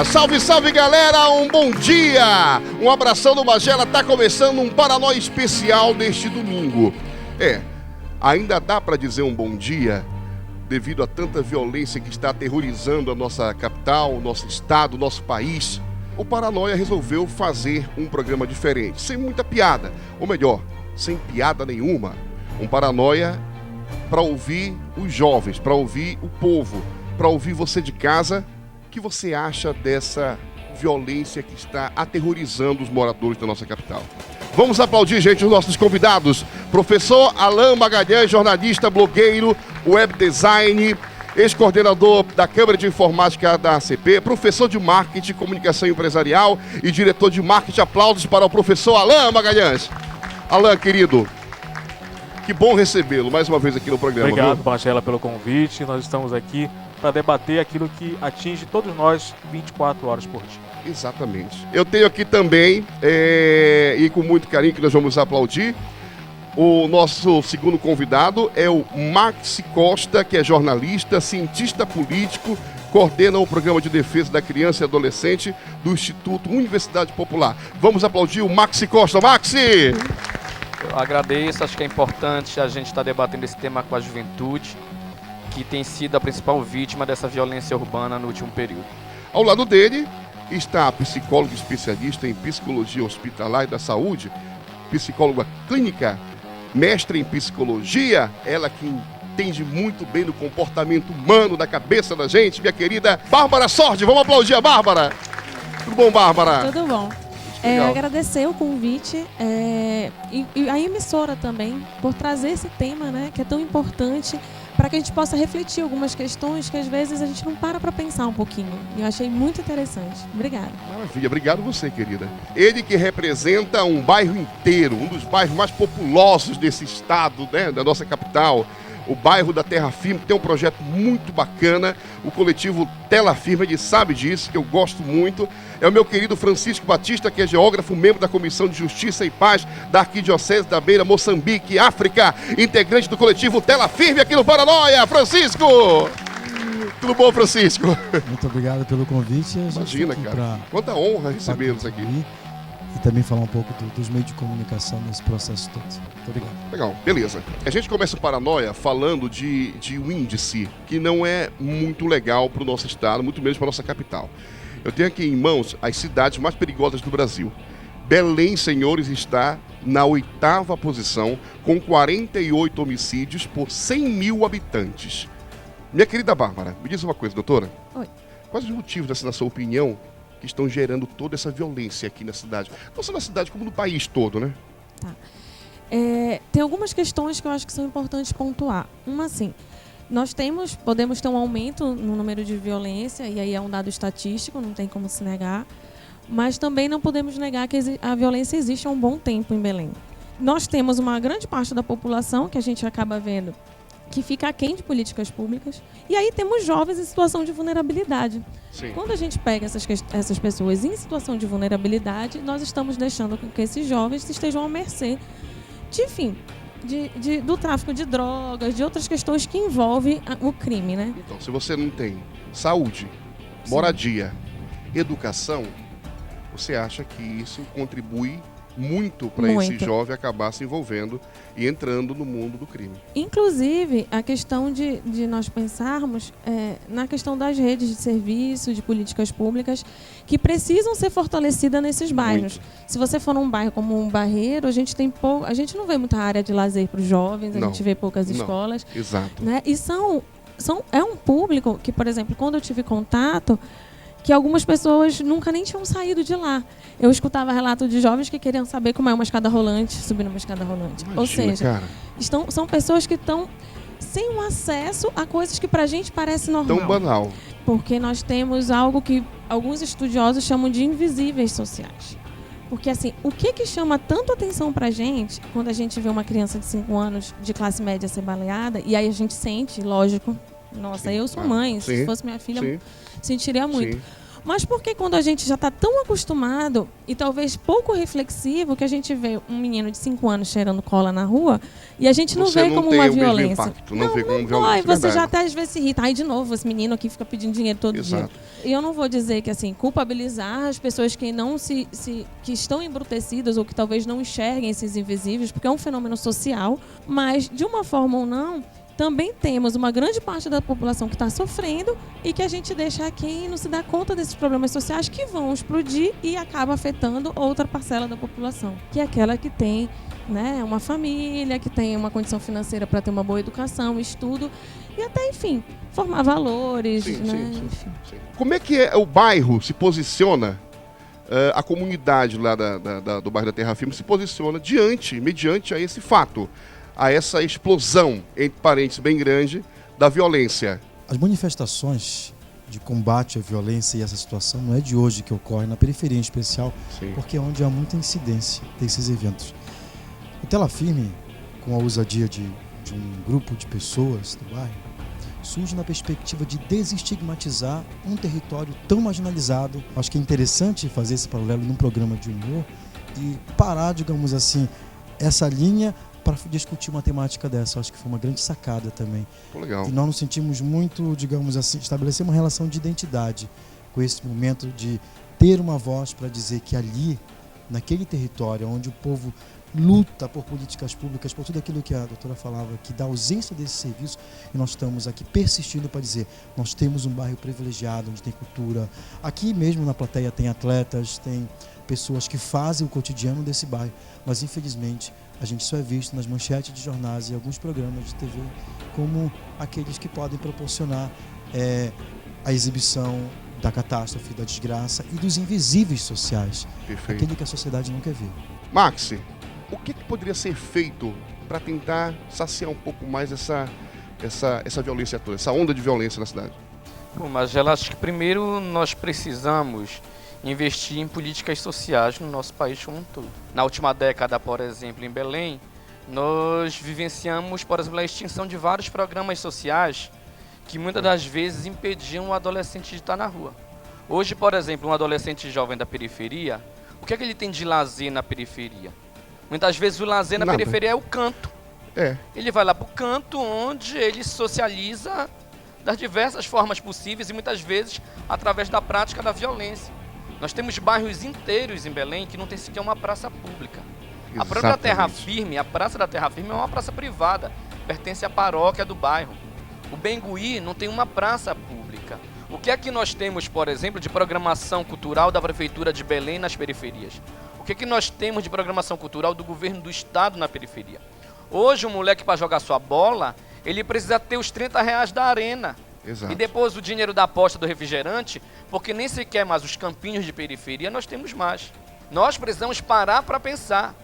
Salve, salve, galera, um bom dia! Um abração do Magela, tá começando um Paranoia especial neste domingo. Ainda dá para dizer um bom dia devido a tanta violência que está aterrorizando a nossa capital, o nosso estado, o nosso país. O Paranoia resolveu fazer um programa diferente, sem muita piada, ou melhor, sem piada nenhuma. Um Paranoia para ouvir os jovens, para ouvir o povo, para ouvir você de casa. O que você acha dessa violência que está aterrorizando os moradores da nossa capital? Vamos aplaudir, gente, os nossos convidados. Professor Alain Magalhães, jornalista, blogueiro, web design, ex-coordenador da Câmara de Informática da ACP, professor de marketing, comunicação empresarial e diretor de marketing. Aplausos para o professor Alain Magalhães. Alain, querido, que bom recebê-lo mais uma vez aqui no programa. Obrigado, Magela, pelo convite. Nós estamos aqui para debater aquilo que atinge todos nós 24 horas por dia. Exatamente. Eu tenho aqui também, e com muito carinho que nós vamos aplaudir, o nosso segundo convidado é o Maxi Costa, que é jornalista, cientista político, coordena o Programa de Defesa da Criança e Adolescente do Instituto Universidade Popular. Vamos aplaudir o Maxi Costa. Maxi! Eu agradeço, acho que é importante a gente estar debatendo esse tema com a juventude, que tem sido a principal vítima dessa violência urbana no último período. Ao lado dele está a psicóloga especialista em psicologia hospitalar e da saúde, psicóloga clínica, mestre em psicologia, ela que entende muito bem do comportamento humano, da cabeça da gente, minha querida Bárbara Sordi. Vamos aplaudir a Bárbara. Tudo bom, Bárbara? Tudo bom. Agradecer o convite e a emissora também por trazer esse tema, né, que é tão importante, para que a gente possa refletir algumas questões que às vezes a gente não para pensar um pouquinho. Eu achei muito interessante. Obrigada. Maravilha, obrigado você, querida. Ele que representa um bairro inteiro, um dos bairros mais populosos desse estado, né, da nossa capital. O bairro da Terra Firme, que tem um projeto muito bacana, o coletivo Tela Firme, ele sabe disso, que eu gosto muito. É o meu querido Francisco Batista, que é geógrafo, membro da Comissão de Justiça e Paz da Arquidiocese da Beira, Moçambique, África, integrante do coletivo Tela Firme aqui no Paranoia. Francisco! Tudo bom, Francisco? Muito obrigado pelo convite. Imagina, cara. Quanta honra recebê-los aqui. E também falar um pouco dos meios de comunicação nesse processo todo. Muito obrigado. Legal, beleza. A gente começa o Paranoia falando de um índice que não é muito legal para o nosso estado, muito menos para a nossa capital. Eu tenho aqui em mãos as cidades mais perigosas do Brasil. Belém, senhores, está na 8ª posição, com 48 homicídios por 100 mil habitantes. Minha querida Bárbara, me diz uma coisa, doutora. Oi. Quais os motivos, na sua opinião, que estão gerando toda essa violência aqui na cidade? Não só na cidade, como no país todo, né? Tá. Tem algumas questões que eu acho que são importantes pontuar. Uma, assim, podemos ter um aumento no número de violência, e aí é um dado estatístico, não tem como se negar, mas também não podemos negar que a violência existe há um bom tempo em Belém. Nós temos uma grande parte da população que a gente acaba vendo que fica aquém de políticas públicas, e aí temos jovens em situação de vulnerabilidade. Sim. Quando a gente pega essas pessoas em situação de vulnerabilidade, nós estamos deixando que esses jovens estejam à mercê do tráfico de drogas, de outras questões que envolvem o crime, né? Então, se você não tem saúde, moradia, educação, você acha que isso contribui muito para esse jovem acabar se envolvendo e entrando no mundo do crime? Inclusive, a questão de nós pensarmos na questão das redes de serviço, de políticas públicas, que precisam ser fortalecidas nesses bairros. Muito. Se você for num bairro como um Barreiro, a gente não vê muita área de lazer para os jovens, a gente vê poucas escolas. Exato. Né? E é um público que, por exemplo, quando eu tive contato, que algumas pessoas nunca nem tinham saído de lá. Eu escutava relatos de jovens que queriam saber como é uma escada rolante, subir numa escada rolante. Imagina, ou seja, cara, são pessoas que estão sem um acesso a coisas que pra gente parece normal. Tão banal. Porque nós temos algo que alguns estudiosos chamam de invisíveis sociais. Porque, assim, o que chama tanto atenção pra gente quando a gente vê uma criança de 5 anos de classe média ser baleada, e aí a gente sente, lógico, nossa, eu sou mãe, se fosse minha filha, sentiria muito. Sim. Mas porque quando a gente já está tão acostumado e talvez pouco reflexivo, que a gente vê um menino de 5 anos cheirando cola na rua e a gente não Você vê não como tem uma o mesmo violência. impacto, não vê como violência, Aí você verdade. já até às vezes se irrita. Aí de novo, esse menino aqui fica pedindo dinheiro todo Exato. dia. E eu não vou dizer que assim, culpabilizar as pessoas que não que estão embrutecidas ou que talvez não enxerguem esses invisíveis, porque é um fenômeno social, mas de uma forma ou não, também temos uma grande parte da população que está sofrendo e que a gente deixa aqui e não se dá conta desses problemas sociais que vão explodir e acaba afetando outra parcela da população, que é aquela que tem, né, uma família, que tem uma condição financeira para ter uma boa educação, estudo e até, enfim, formar valores. Sim, né? sim. Como é que o bairro se posiciona, a comunidade lá do bairro da Terra Firme se posiciona mediante a esse fato, a essa explosão, entre parênteses bem grande, da violência? As manifestações de combate à violência e essa situação não é de hoje que ocorre, na periferia em especial, Sim. porque é onde há muita incidência desses eventos. O Terra Firme, com a ousadia de um grupo de pessoas do bairro, surge na perspectiva de desestigmatizar um território tão marginalizado. Acho que é interessante fazer esse paralelo num programa de humor e parar, digamos assim, essa linha para discutir uma temática dessa. Acho que foi uma grande sacada também. Legal. E nós nos sentimos muito, digamos assim, estabelecer uma relação de identidade com esse momento de ter uma voz para dizer que ali, naquele território onde o povo luta por políticas públicas, por tudo aquilo que a doutora falava, que da ausência desse serviço, e nós estamos aqui persistindo para dizer, nós temos um bairro privilegiado, onde tem cultura. Aqui mesmo na plateia tem atletas, tem pessoas que fazem o cotidiano desse bairro, mas infelizmente a gente só é visto nas manchetes de jornais e alguns programas de TV como aqueles que podem proporcionar a exibição da catástrofe, da desgraça e dos invisíveis sociais. Perfeito. Aquele que a sociedade não quer ver. Maxi, o que poderia ser feito para tentar saciar um pouco mais essa violência toda, essa onda de violência na cidade? Bom, mas eu acho que primeiro nós precisamos investir em políticas sociais no nosso país como um todo. Na última década, por exemplo, em Belém, nós vivenciamos, por exemplo, a extinção de vários programas sociais que muitas das vezes impediam o adolescente de estar na rua. Hoje, por exemplo, um adolescente jovem da periferia, o que é que ele tem de lazer na periferia? Muitas vezes o lazer na periferia é o canto. Ele vai lá para o canto onde ele socializa das diversas formas possíveis e muitas vezes através da prática da violência. Nós temos bairros inteiros em Belém que não tem sequer uma praça pública. A própria Terra Firme, a Praça da Terra Firme é uma praça privada, pertence à paróquia do bairro. O Bengui não tem uma praça pública. O que é que nós temos, por exemplo, de programação cultural da Prefeitura de Belém nas periferias? O que é que nós temos de programação cultural do governo do estado na periferia? Hoje o moleque, para jogar sua bola, ele precisa ter os R$30 da arena. Exato. E depois o dinheiro da aposta do refrigerante, porque nem sequer mais os campinhos de periferia nós temos mais. Nós precisamos parar para pensar,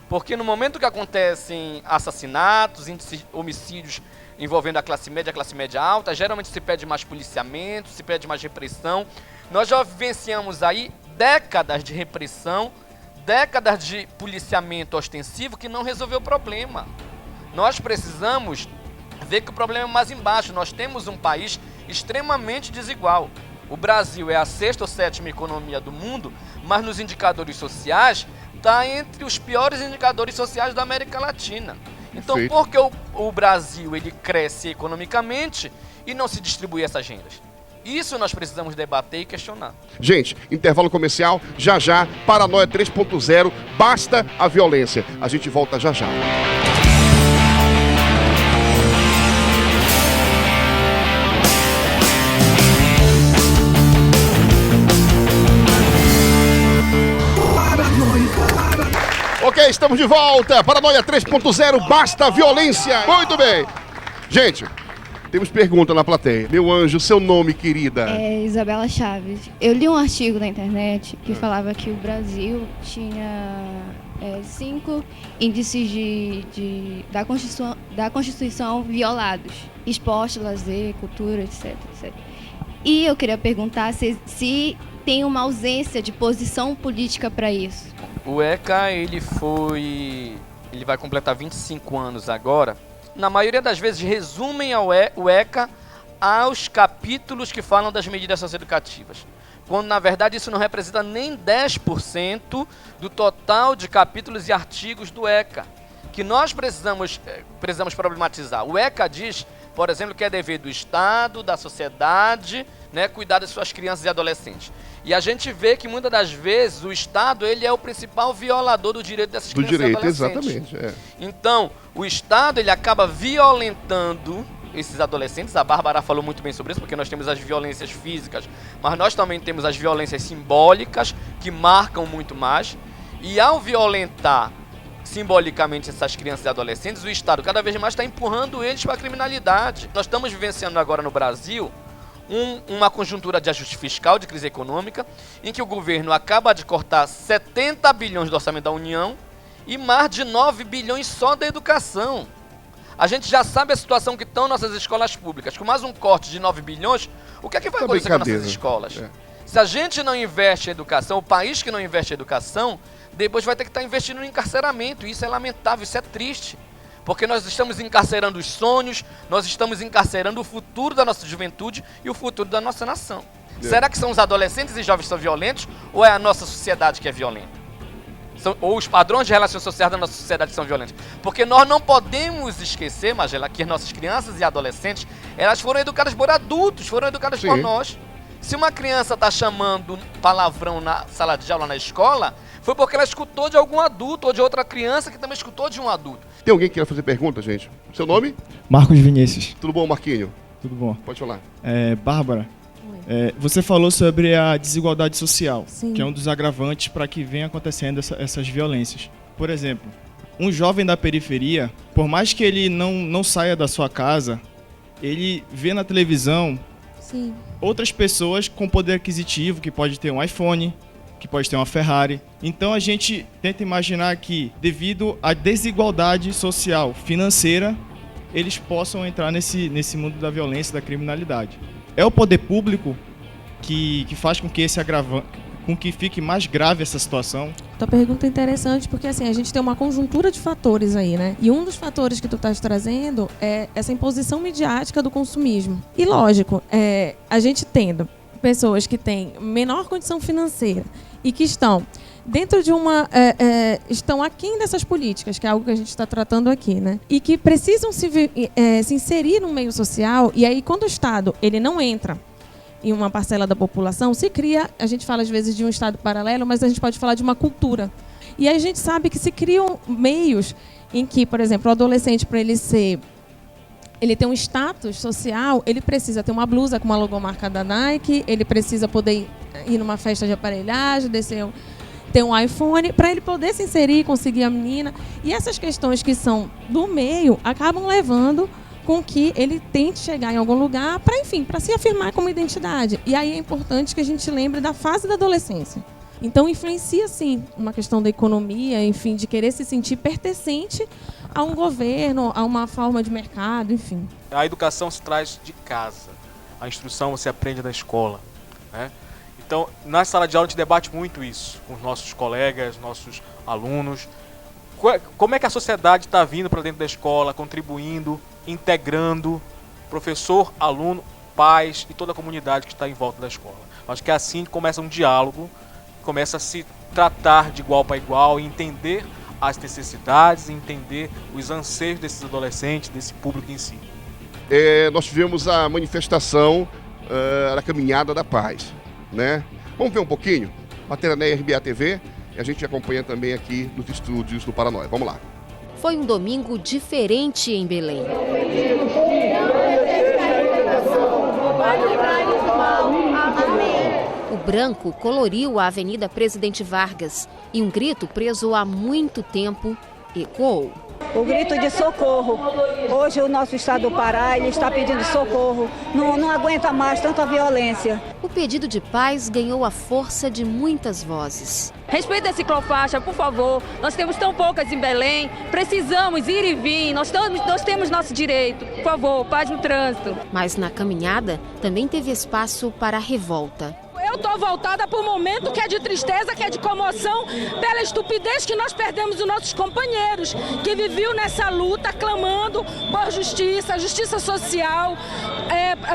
porque no momento que acontecem assassinatos, homicídios envolvendo a classe média alta, geralmente se pede mais policiamento, se pede mais repressão. Nós já vivenciamos aí décadas de repressão, décadas de policiamento ostensivo que não resolveu o problema. Nós precisamos ver que o problema é mais embaixo. Nós temos um país extremamente desigual. O Brasil é a 6ª ou 7ª economia do mundo, mas nos indicadores sociais está entre os piores indicadores sociais da América Latina. Então, Perfeito. por que o Brasil ele cresce economicamente e não se distribui essas rendas? Isso nós precisamos debater e questionar. Gente, intervalo comercial, já, Paranoia 3.0, basta a violência. A gente volta já. Ok, estamos de volta. Paranoia 3.0, basta a violência. Muito bem. Gente, temos pergunta na plateia. Meu anjo, seu nome, querida? É Isabela Chaves. Eu li um artigo na internet que falava que o Brasil tinha 5 índices da Constituição violados. Esporte, lazer, cultura, etc. E eu queria perguntar se tem uma ausência de posição política para isso. O ECA, ele vai completar 25 anos agora. Na maioria das vezes resumem o ECA aos capítulos que falam das medidas socioeducativas, quando na verdade isso não representa nem 10% do total de capítulos e artigos do ECA, que nós precisamos problematizar. O ECA diz, por exemplo, que é dever do Estado, da sociedade, né, cuidar das suas crianças e adolescentes. E a gente vê que muitas das vezes o Estado ele é o principal violador do direito dessas crianças e adolescentes. Exatamente. É. Então, o Estado ele acaba violentando esses adolescentes. A Bárbara falou muito bem sobre isso, porque nós temos as violências físicas, mas nós também temos as violências simbólicas, que marcam muito mais. E ao violentar simbolicamente essas crianças e adolescentes, o Estado cada vez mais está empurrando eles para a criminalidade. Nós estamos vivenciando agora no Brasil uma conjuntura de ajuste fiscal, de crise econômica, em que o governo acaba de cortar 70 bilhões do orçamento da União e mais de 9 bilhões só da educação. A gente já sabe a situação que estão nossas escolas públicas. Com mais um corte de 9 bilhões, o que é que vai acontecer com nossas escolas? É. Se a gente não investe em educação, o país que não investe em educação, depois vai ter que estar investindo no encarceramento. Isso é lamentável, isso é triste. Porque nós estamos encarcerando os sonhos, nós estamos encarcerando o futuro da nossa juventude e o futuro da nossa nação. Será que são os adolescentes e jovens que são violentos ou é a nossa sociedade que é violenta? Ou os padrões de relações sociais da nossa sociedade são violentos? Porque nós não podemos esquecer, Magela, que as nossas crianças e adolescentes, elas foram educadas por adultos, foram educadas por nós. Se uma criança está chamando palavrão na sala de aula, na escola, foi porque ela escutou de algum adulto ou de outra criança que também escutou de um adulto. Tem alguém que quer fazer pergunta, gente? Seu nome? Marcos Vinícius. Tudo bom, Marquinho? Tudo bom. Pode falar. Bárbara, você falou sobre a desigualdade social, Sim. que é um dos agravantes para que venha acontecendo essas violências. Por exemplo, um jovem da periferia, por mais que ele não saia da sua casa, ele vê na televisão Sim. outras pessoas com poder aquisitivo, que pode ter um iPhone, que pode ter uma Ferrari. Então a gente tenta imaginar que, devido à desigualdade social, financeira, eles possam entrar nesse mundo da violência, da criminalidade. É o poder público que faz com que com que fique mais grave essa situação? Tua pergunta é interessante porque assim, a gente tem uma conjuntura de fatores aí, né? E um dos fatores que tu estás trazendo é essa imposição midiática do consumismo. E lógico, a gente tendo pessoas que têm menor condição financeira e que estão dentro de estão aquém dessas políticas, que é algo que a gente está tratando aqui, né? E que precisam se inserir no meio social, e aí quando o Estado ele não entra em uma parcela da população, se cria, a gente fala às vezes de um Estado paralelo, mas a gente pode falar de uma cultura. E aí a gente sabe que se criam meios em que, por exemplo, o adolescente, para ele ter um status social, ele precisa ter uma blusa com uma logomarca da Nike, ele precisa poder ir numa festa de aparelhagem, ter um iPhone, para ele poder se inserir, conseguir a menina. E essas questões que são do meio acabam levando com que ele tente chegar em algum lugar para, enfim, para se afirmar como identidade. E aí é importante que a gente lembre da fase da adolescência. Então influencia, sim, uma questão da economia, enfim, de querer se sentir pertencente a um governo, a uma forma de mercado, enfim. A educação se traz de casa. A instrução você aprende na escola, né? Então, na sala de aula a gente debate muito isso com os nossos colegas, nossos alunos. Como é que a sociedade está vindo para dentro da escola, contribuindo, integrando professor, aluno, pais e toda a comunidade que está em volta da escola. Acho que é assim que começa um diálogo, começa a se tratar de igual para igual e entender as necessidades, entender os anseios desses adolescentes, desse público em si. Nós tivemos a manifestação da Caminhada da Paz, né? Vamos ver um pouquinho? Matéria na RBA TV, e a gente acompanha também aqui nos estúdios do Paranóia. Vamos lá. Foi um domingo diferente em Belém. O branco coloriu a Avenida Presidente Vargas e um grito preso há muito tempo ecoou. O grito de socorro. Hoje o nosso estado do Pará ele está pedindo socorro. Não aguenta mais tanta violência. O pedido de paz ganhou a força de muitas vozes. Respeita a ciclofaixa, por favor. Nós temos tão poucas em Belém. Precisamos ir e vir. Nós temos nosso direito. Por favor, paz no trânsito. Mas na caminhada também teve espaço para a revolta. eu estou voltada para um momento que é de tristeza, que é de comoção, pela estupidez que nós perdemos os nossos companheiros, que viviam nessa luta, clamando por justiça, justiça social,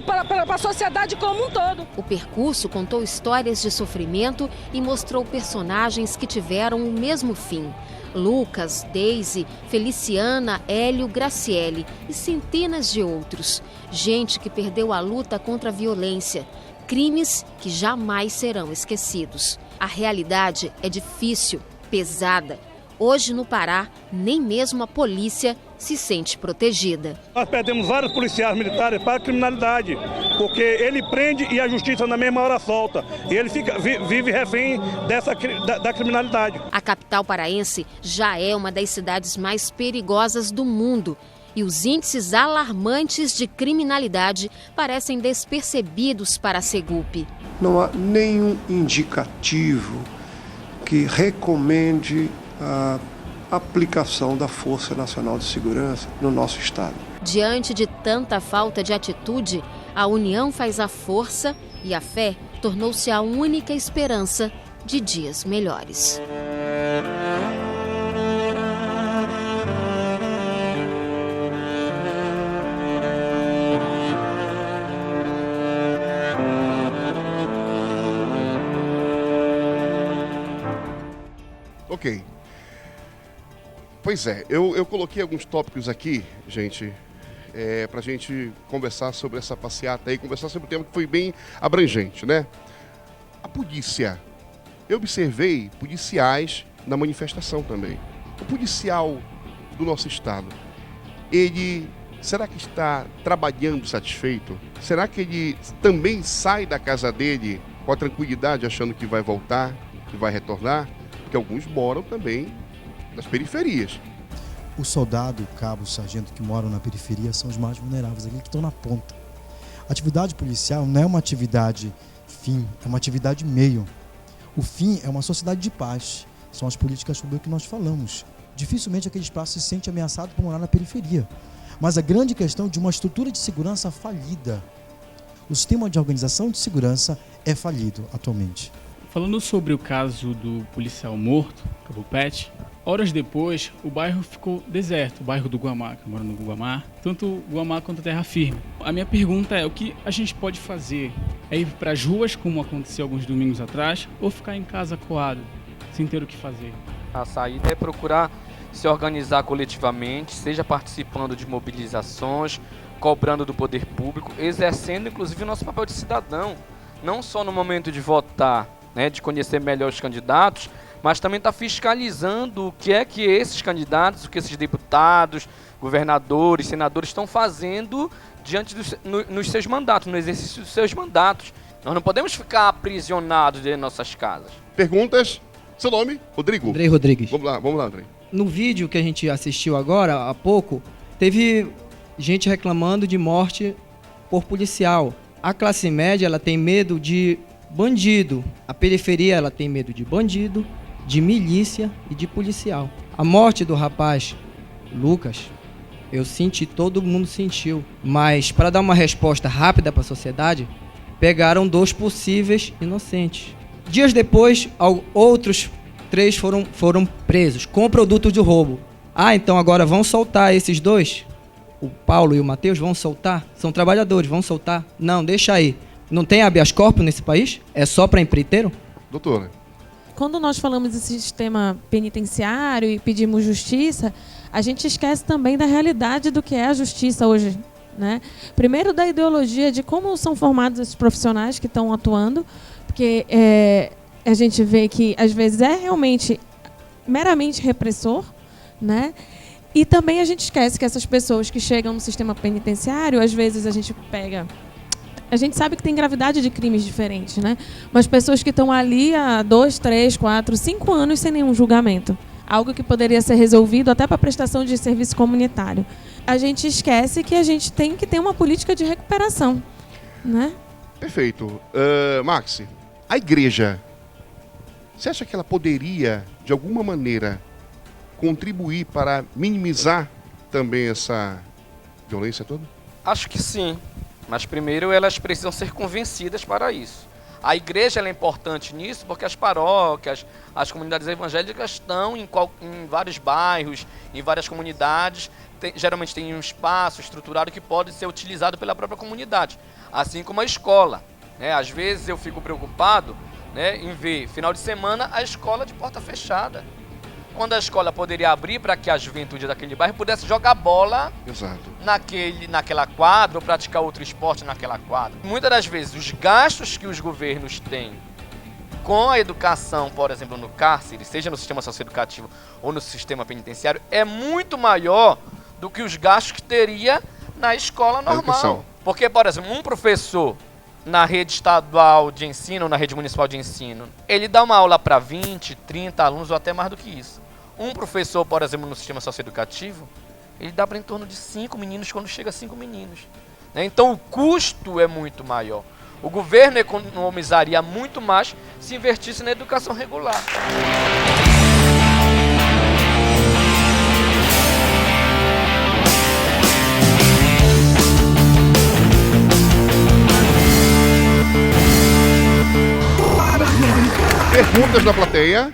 para a sociedade como um todo. O percurso contou histórias de sofrimento e mostrou personagens que tiveram o mesmo fim. Lucas, Deise, Feliciana, Hélio, Graciele e centenas de outros. Gente que perdeu a luta contra a violência. Crimes que jamais serão esquecidos. A realidade é difícil, pesada. Hoje no Pará, nem mesmo a polícia se sente protegida. Nós perdemos vários policiais militares para a criminalidade, porque ele prende e a justiça na mesma hora solta. E ele vive refém da criminalidade. A capital paraense já é uma das cidades mais perigosas do mundo. E os índices alarmantes de criminalidade parecem despercebidos para a Segup. Não há nenhum indicativo que recomende a aplicação da Força Nacional de Segurança no nosso estado. Diante de tanta falta de atitude, a união faz a força e a fé tornou-se a única esperança de dias melhores. Ok. Pois é, eu coloquei alguns tópicos aqui, gente, pra gente conversar sobre essa passeata aí, conversar sobre um tema que foi bem abrangente, né? A polícia. Eu observei policiais na manifestação também. O policial do nosso estado, ele, será que está trabalhando satisfeito? Será que ele também sai da casa dele com a tranquilidade, achando que vai voltar, que vai retornar? Porque alguns moram também nas periferias. O soldado, o cabo, o sargento que moram na periferia são os mais vulneráveis, aqueles que estão na ponta. A atividade policial não é uma atividade fim, é uma atividade meio. O fim é uma sociedade de paz. São as políticas públicas que nós falamos. Dificilmente aquele espaço se sente ameaçado por morar na periferia. Mas a grande questão de uma estrutura de segurança falida. O sistema de organização de segurança é falido atualmente. Falando sobre o caso do policial morto, Cabo Pet, horas depois o bairro ficou deserto, o bairro do Guamá, que eu moro no Guamá, tanto o Guamá quanto a Terra Firme. A minha pergunta é, o que a gente pode fazer? É ir para as ruas, como aconteceu alguns domingos atrás, ou ficar em casa coado, sem ter o que fazer? A saída é procurar se organizar coletivamente, seja participando de mobilizações, cobrando do poder público, exercendo inclusive o nosso papel de cidadão, não só no momento de votar, né, de conhecer melhor os candidatos, mas também está fiscalizando o que é que esses candidatos, o que esses deputados, governadores, senadores estão fazendo diante nos seus mandatos, no exercício dos seus mandatos. Nós não podemos ficar aprisionados dentro de nossas casas. Perguntas? Seu nome? Rodrigo? Andrei Rodrigues. Vamos lá, Andrei. No vídeo que a gente assistiu agora, há pouco, teve gente reclamando de morte por policial. A classe média, ela tem medo de bandido. A periferia, ela tem medo de bandido, de milícia e de policial. A morte do rapaz Lucas, eu senti, todo mundo sentiu. Mas, para dar uma resposta rápida para a sociedade, pegaram 2 possíveis inocentes. Dias depois, outros 3 foram presos com produto de roubo. Ah, então agora vão soltar esses 2? O Paulo e o Matheus vão soltar? São trabalhadores, vão soltar? Não, deixa aí. Não tem habeas corpus nesse país? É só para empreiteiro? Doutora. Quando nós falamos de sistema penitenciário e pedimos justiça, a gente esquece também da realidade do que é a justiça hoje, né? Primeiro, da ideologia de como são formados esses profissionais que estão atuando, porque a gente vê que, às vezes, é realmente meramente repressor, né? E também a gente esquece que essas pessoas que chegam no sistema penitenciário, às vezes a gente pega... A gente sabe que tem gravidade de crimes diferentes, né? Mas pessoas que estão ali há 2, 3, 4, 5 anos sem nenhum julgamento. Algo que poderia ser resolvido até para prestação de serviço comunitário. A gente esquece que a gente tem que ter uma política de recuperação, né? Perfeito. Maxi, a igreja, você acha que ela poderia, de alguma maneira, contribuir para minimizar também essa violência toda? Acho que sim. Mas primeiro elas precisam ser convencidas para isso. A igreja ela é importante nisso porque as paróquias, as comunidades evangélicas estão em vários bairros, em várias comunidades, geralmente tem um espaço estruturado que pode ser utilizado pela própria comunidade, assim como a escola, né? Às vezes eu fico preocupado, né, em ver final de semana a escola de porta fechada, quando a escola poderia abrir para que a juventude daquele bairro pudesse jogar bola. Exato. Naquela quadra ou praticar outro esporte naquela quadra. Muitas das vezes os gastos que os governos têm com a educação, por exemplo, no cárcere, seja no sistema socioeducativo ou no sistema penitenciário, é muito maior do que os gastos que teria na escola normal. Porque, por exemplo, um professor na rede estadual de ensino, na rede municipal de ensino, ele dá uma aula para 20, 30 alunos ou até mais do que isso. Um professor, por exemplo, no sistema socioeducativo, ele dá para em torno de 5 meninos quando chega a 5 meninos. Né? Então o custo é muito maior. O governo economizaria muito mais se investisse na educação regular. Perguntas da plateia.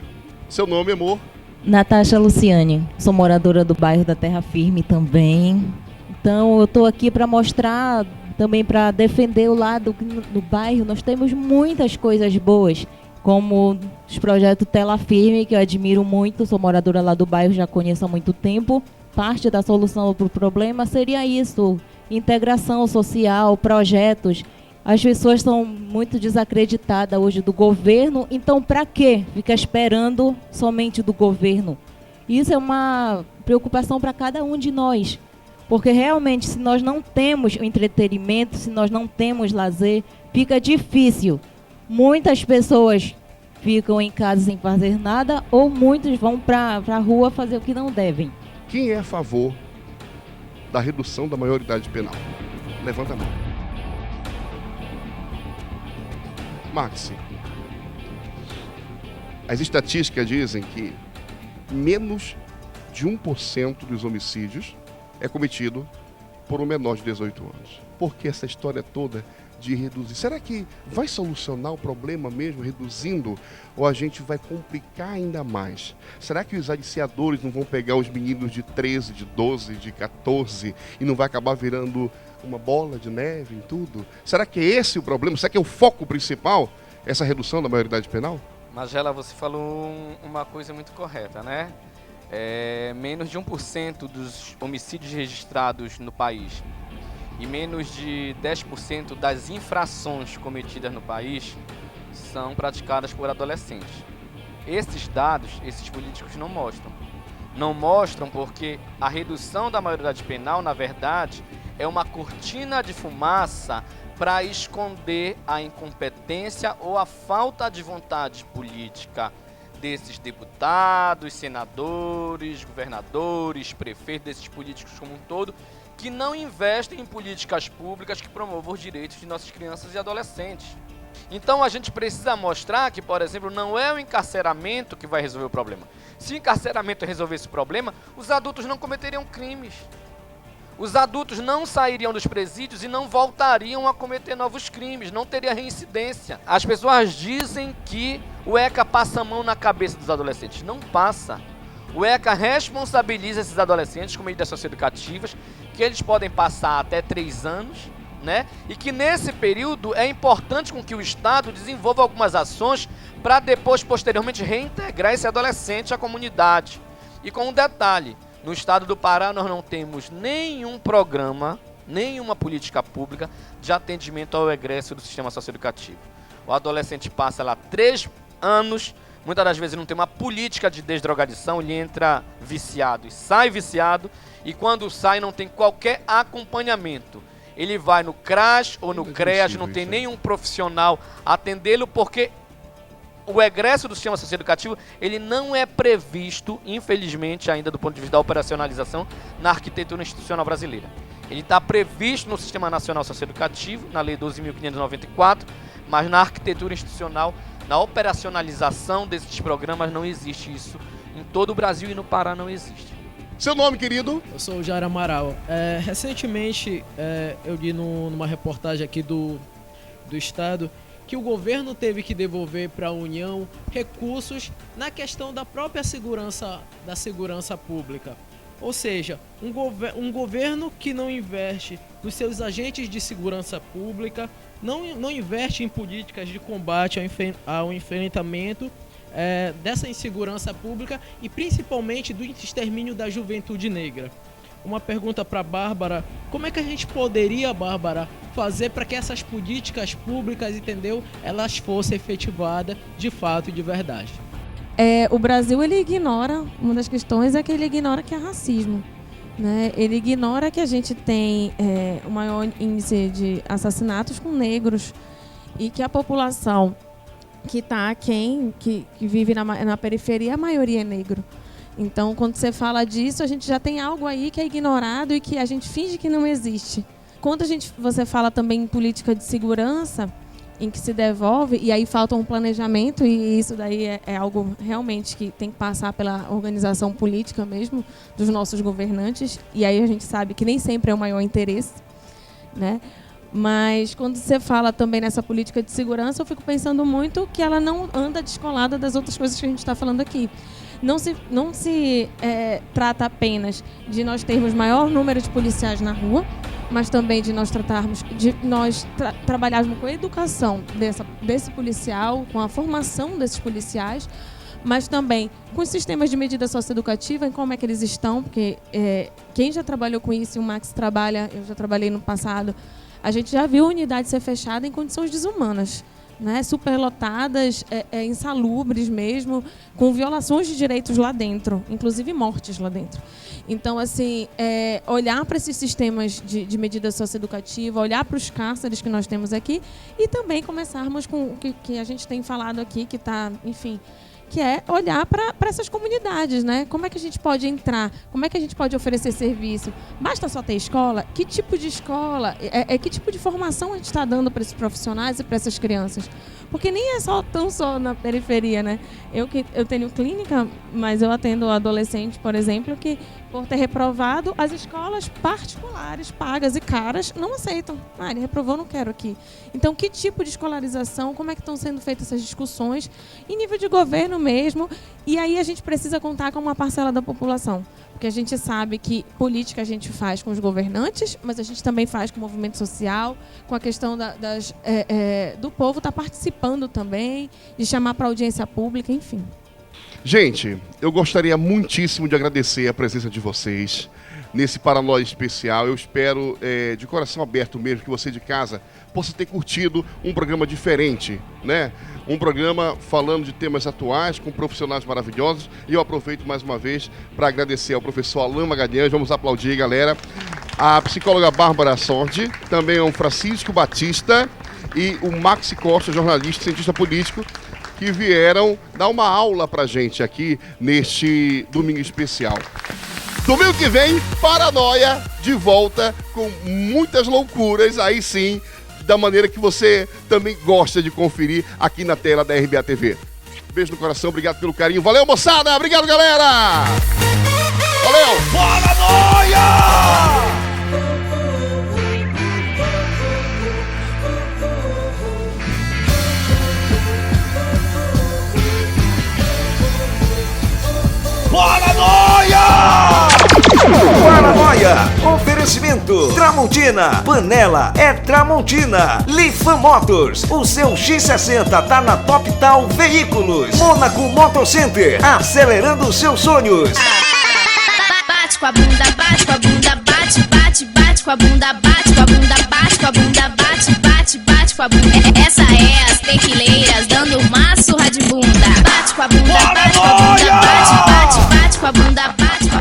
Seu nome, amor? Natasha Luciane, sou moradora do bairro da Terra Firme também. Então eu estou aqui para mostrar, também para defender o lado do bairro. Nós temos muitas coisas boas, como os projetos Tela Firme, que eu admiro muito, sou moradora lá do bairro, já conheço há muito tempo. Parte da solução para o problema seria isso, integração social, projetos. As pessoas são muito desacreditadas hoje do governo, então para que ficar esperando somente do governo? Isso é uma preocupação para cada um de nós, porque realmente se nós não temos entretenimento, se nós não temos lazer, fica difícil. Muitas pessoas ficam em casa sem fazer nada ou muitos vão para a rua fazer o que não devem. Quem é a favor da redução da maioridade penal? Levanta a mão. Maxi, as estatísticas dizem que menos de 1% dos homicídios é cometido por um menor de 18 anos. Por que essa história toda de reduzir? Será que vai solucionar o problema mesmo reduzindo ou a gente vai complicar ainda mais? Será que os aliciadores não vão pegar os meninos de 13, de 12, de 14 e não vai acabar virando uma bola de neve em tudo? Será que é esse o problema? Será que é o foco principal, essa redução da maioridade penal? Magela, você falou uma coisa muito correta, né? Menos de 1% dos homicídios registrados no país e menos de 10% das infrações cometidas no país são praticadas por adolescentes. Esses dados, esses políticos não mostram. Não mostram porque a redução da maioridade penal, na verdade, é uma cortina de fumaça para esconder a incompetência ou a falta de vontade política desses deputados, senadores, governadores, prefeitos, desses políticos como um todo, que não investem em políticas públicas que promovam os direitos de nossas crianças e adolescentes. Então a gente precisa mostrar que, por exemplo, não é o encarceramento que vai resolver o problema. Se o encarceramento resolvesse o problema, os adultos não cometeriam crimes. Os adultos não sairiam dos presídios e não voltariam a cometer novos crimes, não teria reincidência. As pessoas dizem que o ECA passa a mão na cabeça dos adolescentes. Não passa. O ECA responsabiliza esses adolescentes com medidas socioeducativas, que eles podem passar até 3 anos, né? E que nesse período é importante com que o Estado desenvolva algumas ações para depois, posteriormente, reintegrar esse adolescente à comunidade. E com um detalhe, no estado do Pará nós não temos nenhum programa, nenhuma política pública de atendimento ao egresso do sistema socioeducativo. O adolescente passa lá 3 anos, muitas das vezes não tem uma política de desdrogadição, ele entra viciado e sai viciado, e quando sai não tem qualquer acompanhamento. Ele vai no CRAS ou no CREAS, não tem nenhum profissional atendê-lo, porque o egresso do sistema socioeducativo, ele não é previsto, infelizmente, ainda do ponto de vista da operacionalização, na arquitetura institucional brasileira. Ele está previsto no Sistema Nacional Socioeducativo, na Lei 12.594, mas na arquitetura institucional, na operacionalização desses programas, não existe isso. Em todo o Brasil e no Pará não existe. Seu nome, querido? Eu sou o Jair Amaral. Recentemente, eu li numa reportagem aqui do Estado que o governo teve que devolver para a União recursos na questão da própria segurança pública. Ou seja, um governo que não investe nos seus agentes de segurança pública, não investe em políticas de combate ao enfrentamento dessa insegurança pública e principalmente do extermínio da juventude negra. Uma pergunta para a Bárbara: como é que a gente poderia, Bárbara, fazer para que essas políticas públicas, entendeu, elas fossem efetivadas de fato e de verdade? O Brasil, ele ignora, uma das questões é que ele ignora que é racismo, né? Ele ignora que a gente tem o maior índice de assassinatos com negros e que a população que está aquém, que vive na periferia, a maioria é negro. Então, quando você fala disso, a gente já tem algo aí que é ignorado e que a gente finge que não existe. Quando você fala também em política de segurança, em que se devolve, e aí falta um planejamento, e isso daí é algo realmente que tem que passar pela organização política mesmo, dos nossos governantes, e aí a gente sabe que nem sempre é o maior interesse, né? Mas quando você fala também nessa política de segurança, eu fico pensando muito que ela não anda descolada das outras coisas que a gente está falando aqui. Não se trata apenas de nós termos maior número de policiais na rua, mas também de nós trabalharmos com a educação desse policial, com a formação desses policiais, mas também com os sistemas de medida socioeducativa, em como é que eles estão, porque quem já trabalhou com isso, e o Max trabalha, eu já trabalhei no passado, a gente já viu a unidade ser fechada em condições desumanas, né, superlotadas, insalubres mesmo, com violações de direitos lá dentro, inclusive mortes lá dentro. Então, assim, olhar para esses sistemas de medida socioeducativa, olhar para os cárceres que nós temos aqui e também começarmos com o que a gente tem falado aqui, que está, enfim, que é olhar para essas comunidades, né? Como é que a gente pode entrar? Como é que a gente pode oferecer serviço? Basta só ter escola? Que tipo de escola? Que tipo de formação a gente está dando para esses profissionais e para essas crianças? Porque nem é tão só na periferia, né? Eu tenho clínica, mas eu atendo adolescente, por exemplo, que por ter reprovado, as escolas particulares, pagas e caras, não aceitam. Ele reprovou, não quero aqui. Então, que tipo de escolarização, como é que estão sendo feitas essas discussões em nível de governo mesmo? E aí a gente precisa contar com uma parcela da população. Porque a gente sabe que política a gente faz com os governantes, mas a gente também faz com o movimento social, com a questão do povo estar participando também, de chamar para audiência pública, enfim. Gente, eu gostaria muitíssimo de agradecer a presença de vocês nesse Para Nós especial. Eu espero, de coração aberto mesmo, que você de casa possa ter curtido um programa diferente, né? Um programa falando de temas atuais, com profissionais maravilhosos. E eu aproveito mais uma vez para agradecer ao professor Alain Magalhães. Vamos aplaudir, galera. A psicóloga Bárbara Sordi, também ao Francisco Batista e o Maxi Costa, jornalista, cientista político, que vieram dar uma aula pra gente aqui neste domingo especial. Domingo que vem, Paranoia, de volta com muitas loucuras, aí sim, da maneira que você também gosta de conferir aqui na tela da RBA TV. Beijo no coração, obrigado pelo carinho. Valeu, moçada! Obrigado, galera! Valeu! Paranoia! Paranoia! Paranoia! Oferecimento Tramontina. Panela é Tramontina. Lifan Motors. O seu X60 tá na Top Tal Veículos. Mônaco Motor Center. Acelerando os seus sonhos. Bate com a bunda, bate com a bunda, bate, bate, bate com a bunda, bate com a bunda, bate com a bunda, bate, bate, bate com a bunda. Essa é as tequileiras dando uma surra de bunda. Bate com a bunda, bate com a bunda, bate, bate.